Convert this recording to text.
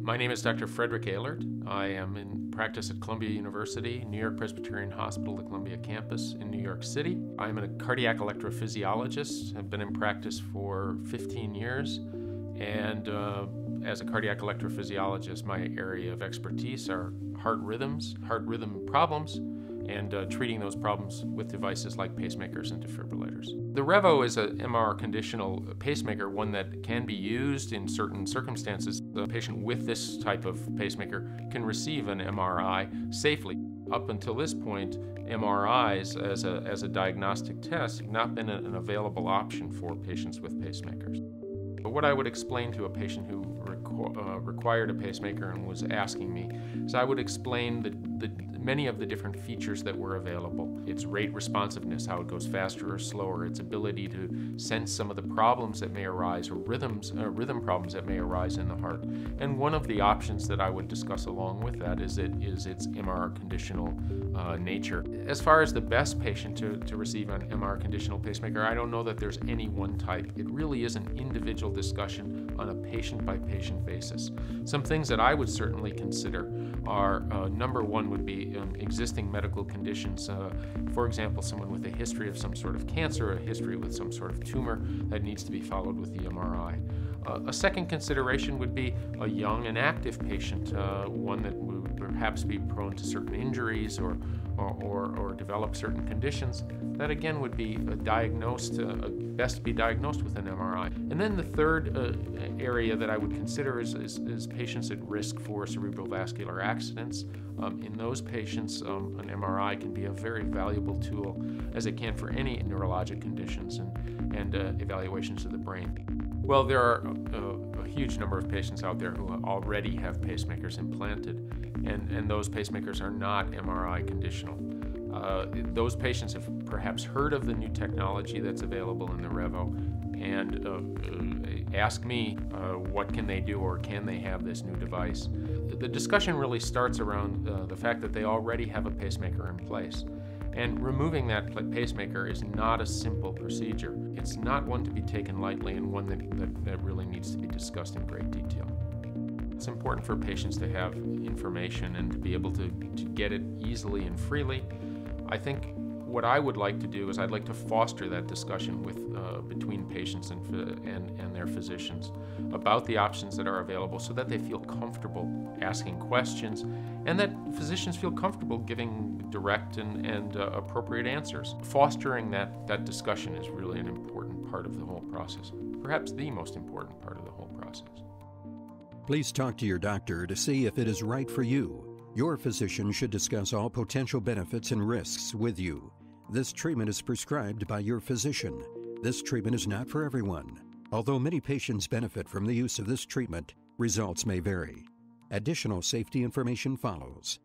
My name is Dr. Frederick Ehlert. I am in practice at Columbia University, New York Presbyterian Hospital, the Columbia campus in New York City. I am a cardiac electrophysiologist. I've been in practice for 15 years. And as a cardiac electrophysiologist, my area of expertise are heart rhythm problems, and treating those problems with devices like pacemakers and defibrillators. The Revo is an MR conditional pacemaker, one that can be used in certain circumstances. The patient with this type of pacemaker can receive an MRI safely. Up until this point, MRIs as a diagnostic test have not been an available option for patients with pacemakers. But what I would explain to a patient who required a pacemaker and was asking me is I would explain many of the different features that were available. Its rate responsiveness, how it goes faster or slower, its ability to sense some of the problems that may arise, or rhythm problems that may arise in the heart. And one of the options that I would discuss along with that is its MR conditional nature. As far as the best patient to receive an MR conditional pacemaker, I don't know that there's any one type. It really is an individual discussion on a patient-by-patient basis. Some things that I would certainly consider are, number one would be existing medical conditions. For example, someone with a history of some sort of cancer, a history with some sort of tumor that needs to be followed with the MRI. A second consideration would be a young and active patient, one that would perhaps be prone to certain injuries or develop certain conditions. That again would be best to be diagnosed with an MRI. And then the third area that I would consider is patients at risk for cerebrovascular accidents. In those patients, an MRI can be a very valuable tool, as it can for any neurologic conditions and evaluations of the brain. Well, there are a huge number of patients out there who already have pacemakers implanted, and those pacemakers are not MRI conditional. Those patients have perhaps heard of the new technology that's available in the Revo and ask me what can they do, or can they have this new device. The discussion really starts around the fact that they already have a pacemaker in place. And removing that pacemaker is not a simple procedure. It's not one to be taken lightly, and one that really needs to be discussed in great detail. It's important for patients to have information and to be able to get it easily and freely. I think what I would like to do is I'd like to foster that discussion between patients and their physicians about the options that are available, so that they feel comfortable asking questions and that physicians feel comfortable giving direct and appropriate answers. Fostering that discussion is really an important part of the whole process, perhaps the most important part of the whole process. Please talk to your doctor to see if it is right for you. Your physician should discuss all potential benefits and risks with you. This treatment is prescribed by your physician. This treatment is not for everyone. Although many patients benefit from the use of this treatment, results may vary. Additional safety information follows.